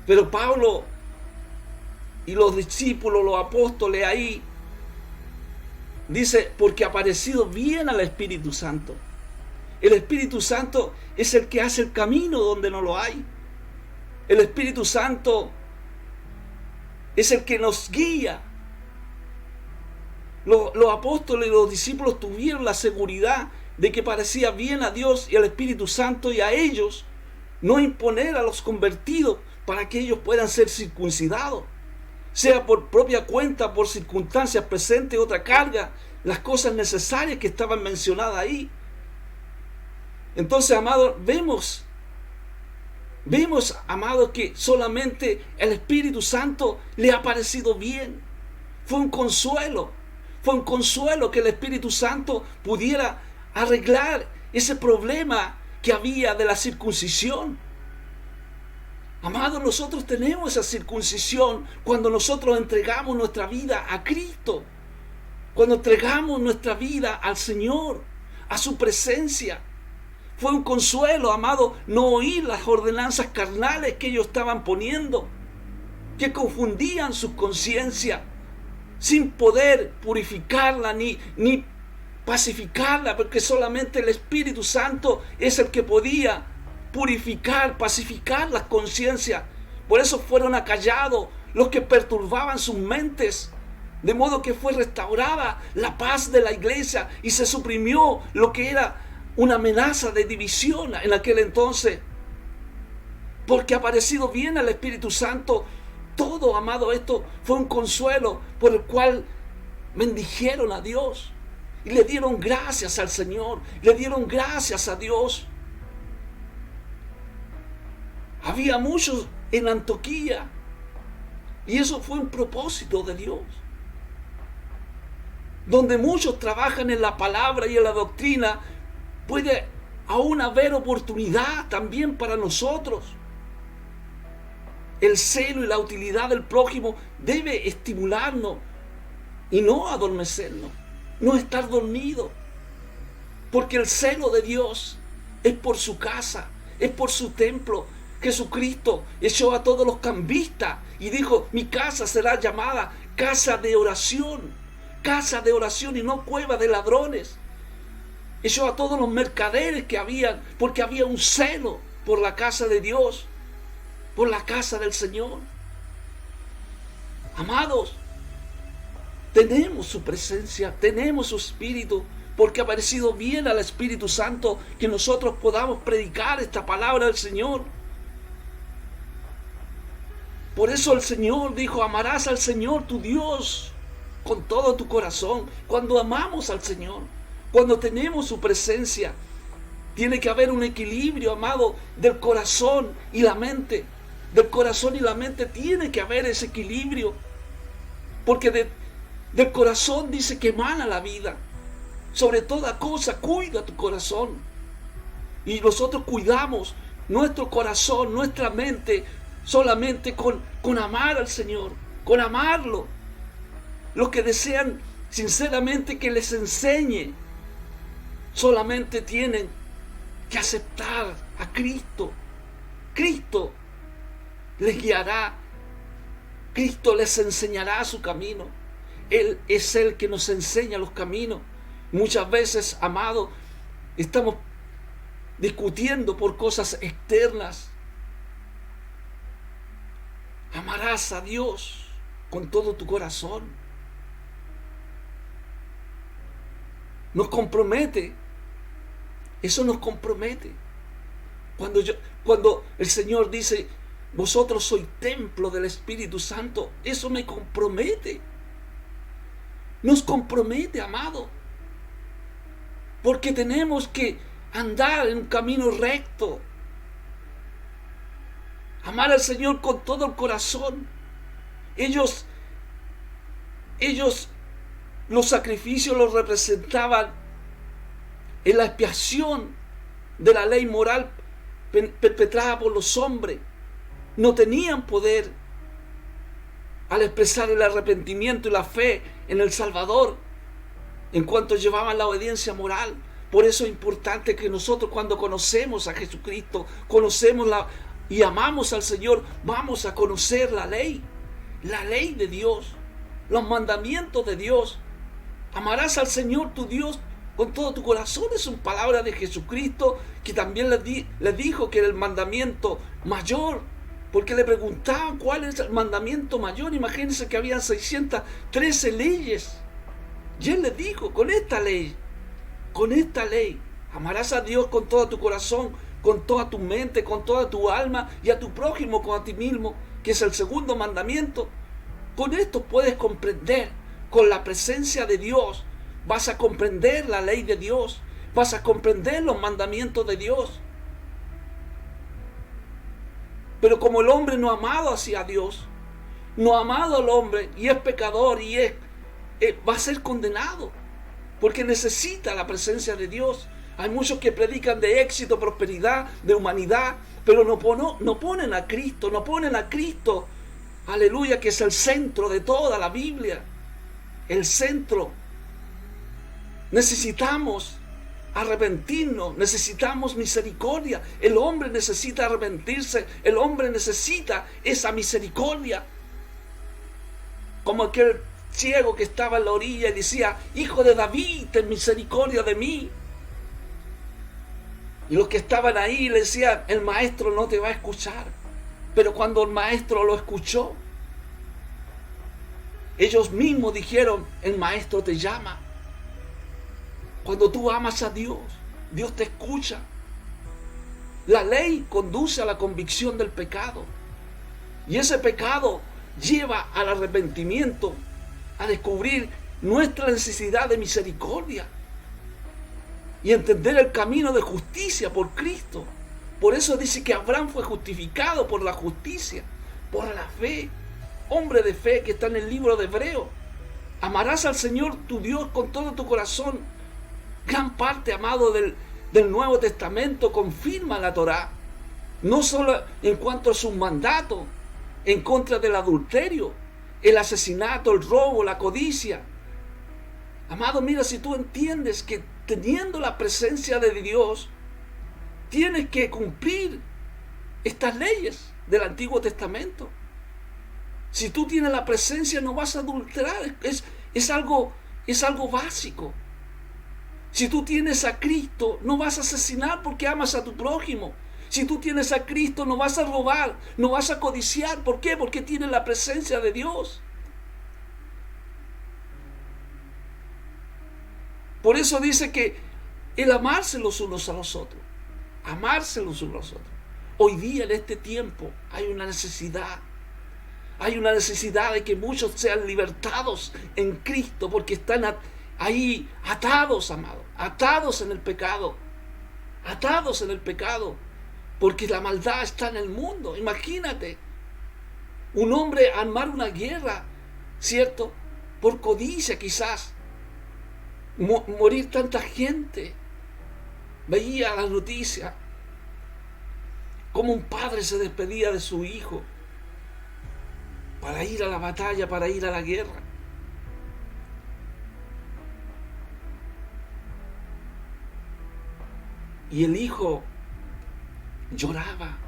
Pero Pablo y los discípulos, los apóstoles ahí, dice: porque ha parecido bien al Espíritu Santo. El Espíritu Santo es el que hace el camino donde no lo hay. El Espíritu Santo es el que nos guía. Los apóstoles y los discípulos tuvieron la seguridad de que parecía bien a Dios y al Espíritu Santo y a ellos no imponer a los convertidos para que ellos puedan ser circuncidados, sea por propia cuenta, por circunstancias presentes, otra carga, las cosas necesarias que estaban mencionadas ahí. Entonces, amados, vemos, amados, que solamente el Espíritu Santo le ha parecido bien. Fue un consuelo que el Espíritu Santo pudiera arreglar ese problema que había de la circuncisión. Amados, nosotros tenemos esa circuncisión cuando nosotros entregamos nuestra vida a Cristo, cuando entregamos nuestra vida al Señor, a su presencia. Fue un consuelo, amado, no oír las ordenanzas carnales que ellos estaban poniendo, que confundían su conciencia, sin poder purificarla ni pacificarla, porque solamente el Espíritu Santo es el que podía purificar, pacificar las conciencias. Por eso fueron acallados los que perturbaban sus mentes, de modo que fue restaurada la paz de la iglesia y se suprimió lo que era una amenaza de división en aquel entonces, porque aparecido bien al Espíritu Santo, todo, amado, esto fue un consuelo por el cual bendijeron a Dios y le dieron gracias al Señor, le dieron gracias a Dios. Había muchos en Antioquía y eso fue un propósito de Dios, donde muchos trabajan en la palabra y en la doctrina. Puede aún haber oportunidad también para nosotros. El celo y la utilidad del prójimo debe estimularnos y no adormecernos, no estar dormido, porque el celo de Dios es por su casa, es por su templo. Jesucristo echó a todos los cambistas y dijo: mi casa será llamada casa de oración y no cueva de ladrones. Echó a todos los mercaderes que habían, porque había un celo por la casa de Dios, por la casa del Señor. Amados, tenemos su presencia, tenemos su Espíritu, porque ha parecido bien al Espíritu Santo que nosotros podamos predicar esta palabra del Señor. Por eso el Señor dijo: amarás al Señor tu Dios con todo tu corazón. Cuando amamos al Señor, cuando tenemos su presencia, tiene que haber un equilibrio, amado, del corazón y la mente. Del corazón y la mente tiene que haber ese equilibrio, porque del corazón dice que emana la vida. Sobre toda cosa, cuida tu corazón. Y nosotros cuidamos nuestro corazón, nuestra mente, solamente con amar al Señor, con amarlo. Los que desean sinceramente que les enseñe, solamente tienen que aceptar a Cristo. Cristo les guiará, Cristo les enseñará su camino. Él es el que nos enseña los caminos. Muchas veces, amado, estamos discutiendo por cosas externas. Amarás a Dios con todo tu corazón. Nos compromete. Eso nos compromete. Cuando el Señor dice: vosotros sois templo del Espíritu Santo, eso me compromete. Nos compromete, amado. Porque tenemos que andar en un camino recto. Amar al Señor con todo el corazón. Ellos los sacrificios los representaban en la expiación de la ley moral perpetrada por los hombres. No tenían poder al expresar el arrepentimiento y la fe en el Salvador, en cuanto llevaban la obediencia moral. Por eso es importante que nosotros, cuando conocemos a Jesucristo, y amamos al Señor, vamos a conocer la ley de Dios, los mandamientos de Dios. Amarás al Señor tu Dios con todo tu corazón. Es una palabra de Jesucristo, que también les dijo que era el mandamiento mayor, porque le preguntaban cuál es el mandamiento mayor. Imagínense que habían 613 leyes, y Él les dijo: con esta ley, amarás a Dios con todo tu corazón, con toda tu mente, con toda tu alma, y a tu prójimo como a ti mismo, que es el segundo mandamiento. Con esto puedes comprender, con la presencia de Dios, vas a comprender la ley de Dios, vas a comprender los mandamientos de Dios. Pero como el hombre no ha amado hacia Dios, no ha amado al hombre, y es pecador, y va a ser condenado, porque necesita la presencia de Dios. Hay muchos que predican de éxito, prosperidad, de humanidad, pero no ponen a Cristo, aleluya, que es el centro de toda la Biblia, el centro. Necesitamos arrepentirnos, necesitamos misericordia. El hombre necesita arrepentirse, el hombre necesita esa misericordia. Como aquel ciego que estaba en la orilla y decía: Hijo de David, ten misericordia de mí. Y los que estaban ahí le decían: el maestro no te va a escuchar. Pero cuando el maestro lo escuchó, ellos mismos dijeron: el maestro te llama. Cuando tú amas a Dios, Dios te escucha. La ley conduce a la convicción del pecado. Y ese pecado lleva al arrepentimiento, a descubrir nuestra necesidad de misericordia y entender el camino de justicia por Cristo. Por eso dice que Abraham fue justificado por la justicia, por la fe. Hombre de fe que está en el libro de Hebreos. Amarás al Señor tu Dios con todo tu corazón. Gran parte, amado, del Nuevo Testamento confirma la Torá. No solo en cuanto a sus mandatos, en contra del adulterio, el asesinato, el robo, la codicia. Amado, mira, si tú entiendes que teniendo la presencia de Dios, tienes que cumplir estas leyes del Antiguo Testamento. Si tú tienes la presencia, no vas a adulterar. Es algo básico. Si tú tienes a Cristo, no vas a asesinar porque amas a tu prójimo. Si tú tienes a Cristo, no vas a robar, no vas a codiciar. ¿Por qué? Porque tienes la presencia de Dios. Por eso dice que el amarse los unos a los otros. Amarse los unos a los otros. Hoy día, en este tiempo, hay una necesidad. Hay una necesidad de que muchos sean libertados en Cristo porque están ahí atados, amado. Atados en el pecado. Atados en el pecado. Porque la maldad está en el mundo. Imagínate. Un hombre armar una guerra, ¿cierto? Por codicia quizás. Morir tanta gente. Veía las noticias. Cómo un padre se despedía de su hijo. Para ir a la batalla, para ir a la guerra. Y el hijo lloraba.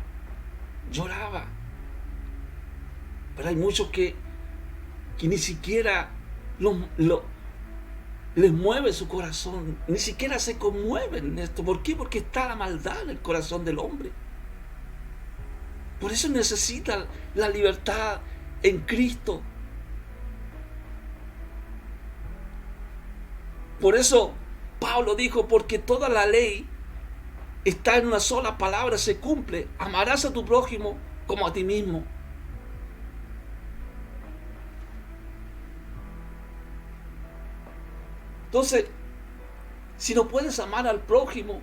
Pero hay muchos que ni siquiera les mueve su corazón, ni siquiera se conmueven en esto. ¿Por qué? Porque está la maldad en el corazón del hombre. Por eso necesita la libertad en Cristo. Por eso Pablo dijo, porque toda la ley está en una sola palabra, se cumple. Amarás a tu prójimo como a ti mismo. Entonces, si no puedes amar al prójimo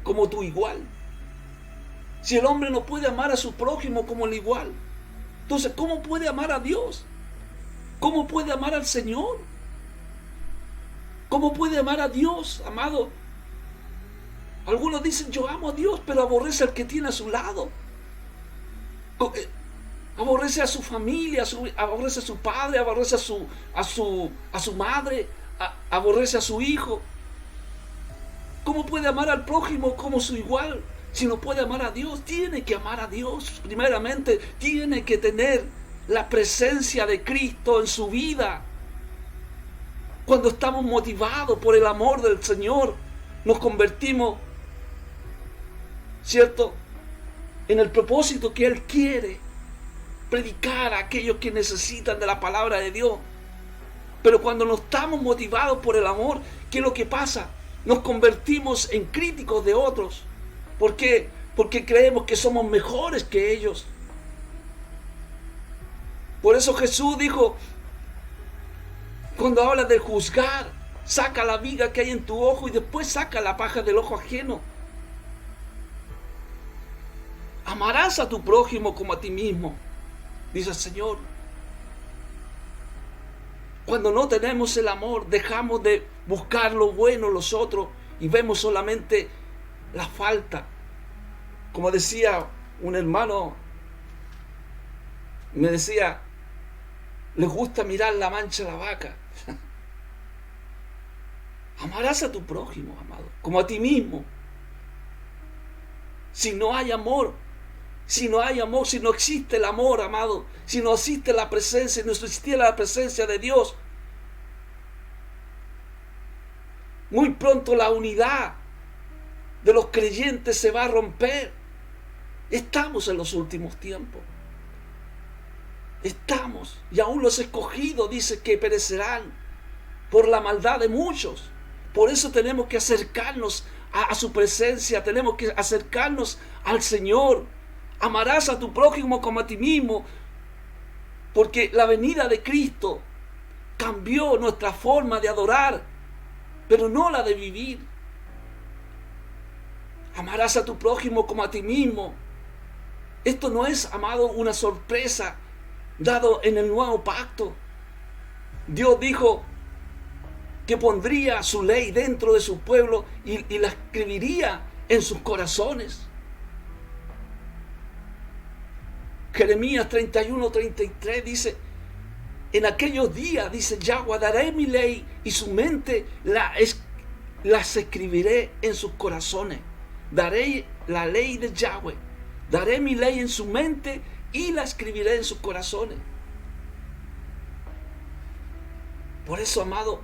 como tu igual, si el hombre no puede amar a su prójimo como el igual, entonces, ¿cómo puede amar a Dios? ¿Cómo puede amar al Señor? ¿Cómo puede amar a Dios, amado? Algunos dicen, yo amo a Dios, pero aborrece al que tiene a su lado. Aborrece a su familia, aborrece a su padre, aborrece a su madre, aborrece a su hijo. ¿Cómo puede amar al prójimo como su igual? Si no puede amar a Dios, tiene que amar a Dios. Primeramente, tiene que tener la presencia de Cristo en su vida. Cuando estamos motivados por el amor del Señor, nos convertimos, ¿cierto?, en el propósito que Él quiere. Predicar a aquellos que necesitan de la palabra de Dios. Pero cuando no estamos motivados por el amor, ¿qué es lo que pasa? Nos convertimos en críticos de otros. ¿Por qué? Porque creemos que somos mejores que ellos. Por eso Jesús dijo, cuando habla de juzgar, saca la viga que hay en tu ojo y después saca la paja del ojo ajeno. Amarás a tu prójimo como a ti mismo, dice el Señor. Cuando no tenemos el amor, dejamos de buscar lo bueno en los otros y vemos solamente la falta. Como decía un hermano, me decía, les gusta mirar la mancha de la vaca. Amarás a tu prójimo, amado, como a ti mismo. Si no hay amor, si no existe el amor, amado, si no existe la presencia, no existiera la presencia de Dios, muy pronto la unidad de los creyentes se va a romper. Estamos en los últimos tiempos. Estamos, y aún los escogidos dice que perecerán por la maldad de muchos. Por eso tenemos que acercarnos a su presencia, tenemos que acercarnos al Señor. Amarás a tu prójimo como a ti mismo, porque la venida de Cristo cambió nuestra forma de adorar, pero no la de vivir. Amarás a tu prójimo como a ti mismo. Esto no es, amado, una sorpresa dado en el nuevo pacto. Dios dijo que pondría su ley dentro de su pueblo y la escribiría en sus corazones. Jeremías 31:33 dice: en aquellos días, dice Yahweh, daré mi ley y su mente las escribiré en sus corazones. Daré la ley de Yahweh, daré mi ley en su mente y la escribiré en sus corazones. Por eso, amado,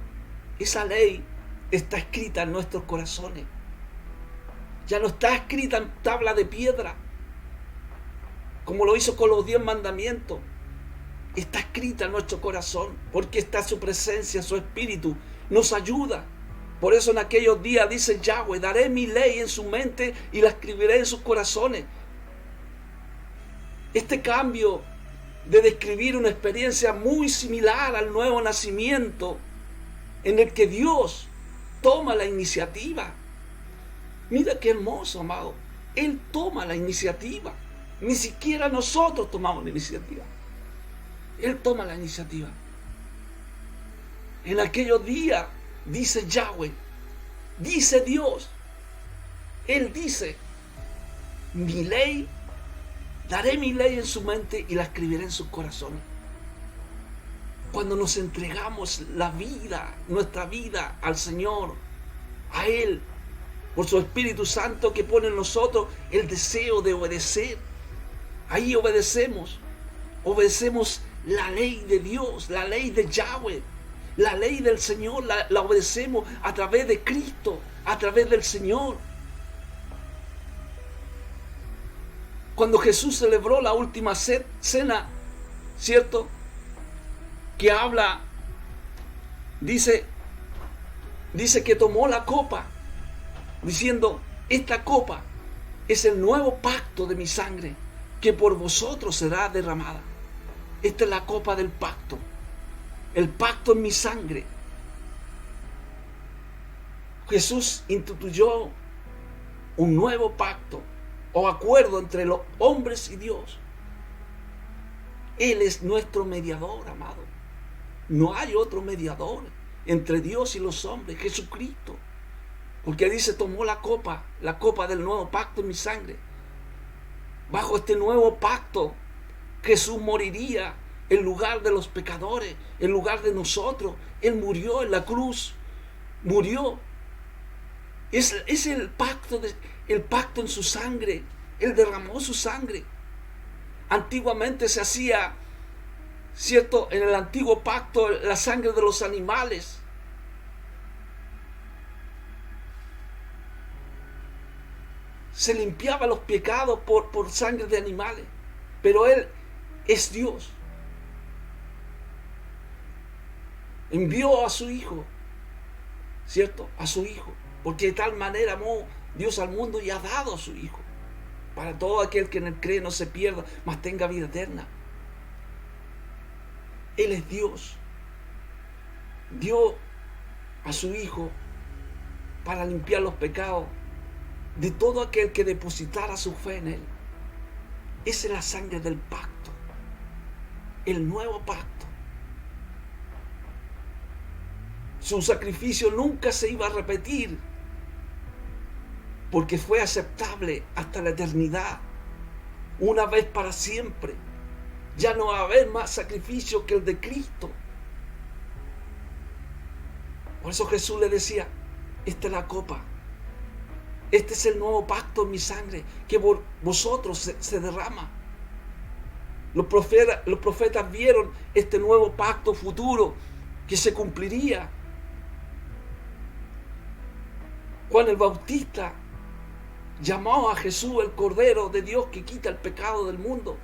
esa ley está escrita en nuestros corazones. Ya no está escrita en tabla de piedra, como lo hizo con los 10 mandamientos. Está escrita en nuestro corazón, porque está su presencia, su espíritu nos ayuda. Por eso en aquellos días, dice Yahweh, daré mi ley en su mente y la escribiré en sus corazones. Este cambio de describir una experiencia muy similar al nuevo nacimiento, en el que Dios toma la iniciativa. Mira qué hermoso, amado. Él toma la iniciativa. Ni siquiera nosotros tomamos la iniciativa. Él toma la iniciativa. En aquellos días, dice Yahweh, dice Dios, Él dice: mi ley, daré mi ley en su mente y la escribiré en sus corazones. Cuando nos entregamos la vida, nuestra vida al Señor, a Él, por su Espíritu Santo que pone en nosotros el deseo de obedecer, ahí obedecemos la ley de Dios, la ley de Yahweh, la ley del Señor, la obedecemos a través de Cristo, a través del Señor. Cuando Jesús celebró la última cena, ¿cierto? Que habla, dice que tomó la copa, diciendo: esta copa es el nuevo pacto de mi sangre, que por vosotros será derramada. Esta es la copa del pacto, el pacto en mi sangre. Jesús instituyó un nuevo pacto o acuerdo entre los hombres y Dios. Él es nuestro mediador, amado. No hay otro mediador entre Dios y los hombres, Jesucristo. Porque dice: tomó la copa del nuevo pacto en mi sangre. Bajo este nuevo pacto, Jesús moriría en lugar de los pecadores, en lugar de nosotros. Él murió en la cruz, murió. Es el pacto en su sangre. Él derramó su sangre. Antiguamente se hacía, ¿cierto?, en el antiguo pacto, la sangre de los animales. Se limpiaba los pecados por sangre de animales. Pero Él es Dios. Envió a su Hijo, ¿cierto? A su Hijo. Porque de tal manera amó Dios al mundo y ha dado a su Hijo, para todo aquel que en Él cree no se pierda, mas tenga vida eterna. Él es Dios. Dio a su Hijo para limpiar los pecados de todo aquel que depositara su fe en Él. Esa es la sangre del pacto, el nuevo pacto. Su sacrificio nunca se iba a repetir, porque fue aceptable hasta la eternidad, una vez para siempre. Ya no va a haber más sacrificio que el de Cristo. Por eso Jesús le decía: esta es la copa, este es el nuevo pacto en mi sangre, que por vosotros se derrama. Los profetas vieron este nuevo pacto futuro que se cumpliría. Juan el Bautista llamó a Jesús el Cordero de Dios que quita el pecado del mundo.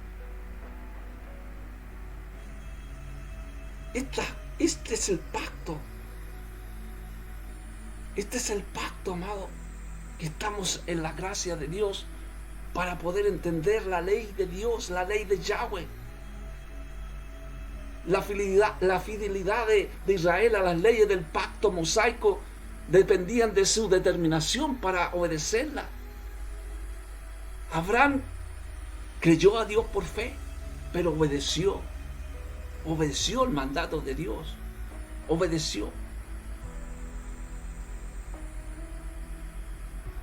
Este es el pacto. Este es el pacto, amado, que estamos en la gracia de Dios para poder entender la ley de Dios, la ley de Yahweh. La fidelidad de Israel a las leyes del pacto mosaico dependían de su determinación para obedecerla. Abraham creyó a Dios por fe, pero obedeció el mandato de Dios, obedeció.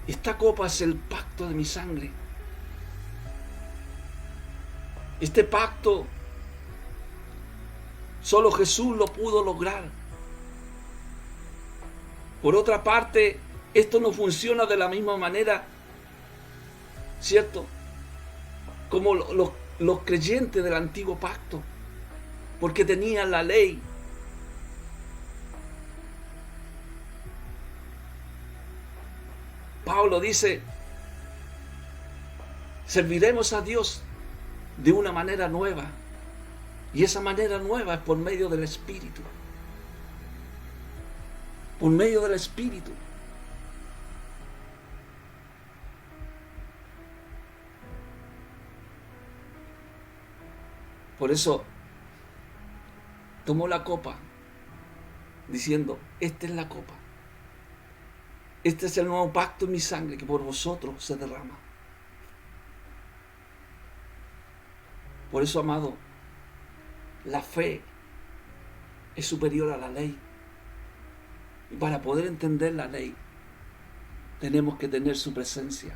Esta copa es el pacto de mi sangre. Este pacto solo Jesús lo pudo lograr. Por otra parte, esto no funciona de la misma manera, ¿cierto?, como los creyentes del antiguo pacto, porque tenían la ley. Pablo dice, serviremos a Dios de una manera nueva, y esa manera nueva es por medio del Espíritu. Por medio del Espíritu. Por eso tomó la copa diciendo, esta es la copa. Este es el nuevo pacto en mi sangre que por vosotros se derrama. Por eso, amado, la fe es superior a la ley. Y para poder entender la ley, tenemos que tener su presencia.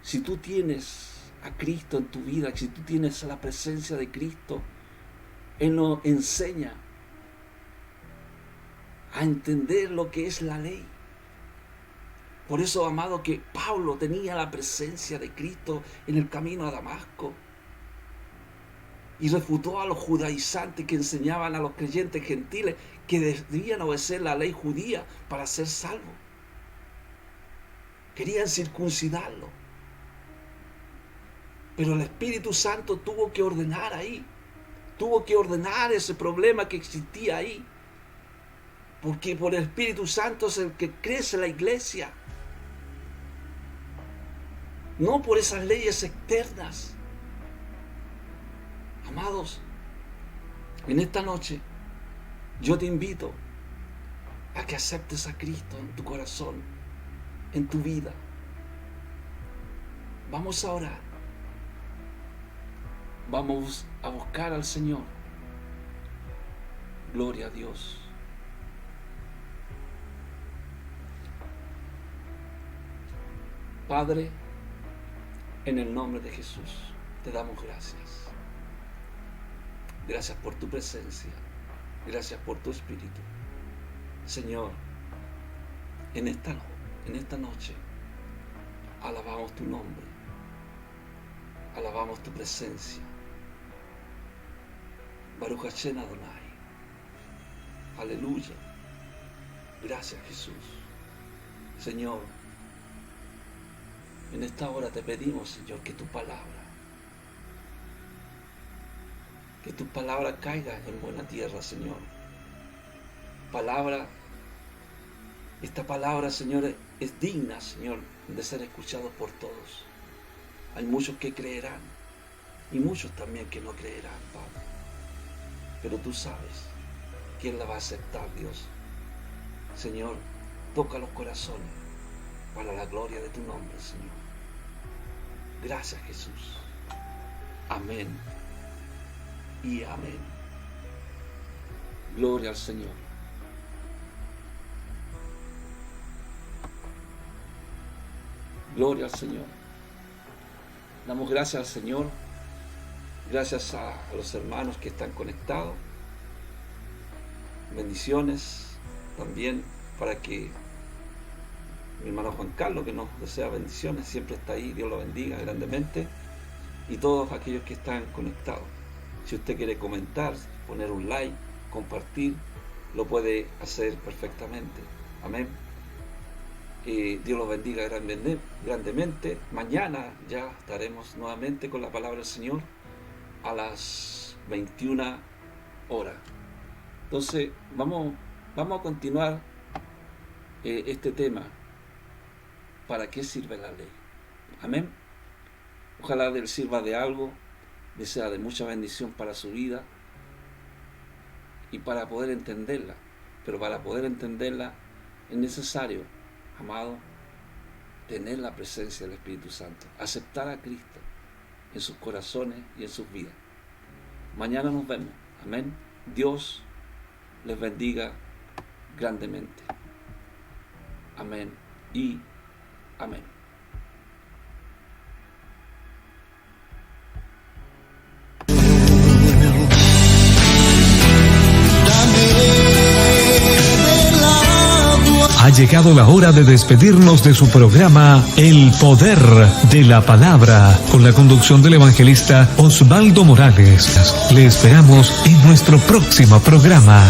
Si tú tienes a Cristo en tu vida, si tú tienes la presencia de Cristo, Él nos enseña a entender lo que es la ley. Por eso, amado, que Pablo tenía la presencia de Cristo en el camino a Damasco y refutó a los judaizantes que enseñaban a los creyentes gentiles que debían obedecer la ley judía para ser salvos. Querían circuncidarlo. Pero el Espíritu Santo tuvo que ordenar ahí. Tuvo que ordenar ese problema que existía ahí. Porque por el Espíritu Santo es el que crece la iglesia. No por esas leyes externas. Amados, en esta noche yo te invito a que aceptes a Cristo en tu corazón, en tu vida. Vamos a orar. Vamos a buscar al Señor. Gloria a Dios. Padre, en el nombre de Jesús, te damos gracias. Gracias por tu presencia. Gracias por tu Espíritu. Señor, en esta noche, alabamos tu nombre. Alabamos tu presencia. Baruch Hashem Adonai. Aleluya. Gracias, Jesús. Señor, en esta hora te pedimos, Señor, que tu palabra caiga en buena tierra, Señor. Esta palabra, Señor, es digna, Señor, de ser escuchada por todos. Hay muchos que creerán y muchos también que no creerán, Padre. Pero tú sabes quién la va a aceptar, Dios. Señor, toca los corazones para la gloria de tu nombre, Señor. Gracias, Jesús. Amén y amén. Gloria al Señor. Gloria al Señor. Damos gracias al Señor. Gracias a los hermanos que están conectados. Bendiciones también para que mi hermano Juan Carlos, que nos desea bendiciones, siempre está ahí. Dios lo bendiga grandemente. Y todos aquellos que están conectados. Si usted quiere comentar, poner un like, compartir, lo puede hacer perfectamente. Amén. Dios los bendiga grandemente. Mañana ya estaremos nuevamente con la palabra del Señor a las 21 horas. Entonces vamos a continuar este tema ¿para qué sirve la ley? Amén. Ojalá le sirva de algo, le sea de mucha bendición para su vida y para poder entenderla. Pero para poder entenderla es necesario, amado, tener la presencia del Espíritu Santo, aceptar a Cristo en sus corazones y en sus vidas. Mañana nos vemos. Amén. Dios les bendiga grandemente. Amén y amén. Ha llegado la hora de despedirnos de su programa El Poder de la Palabra, con la conducción del evangelista Osvaldo Morales. Le esperamos en nuestro próximo programa.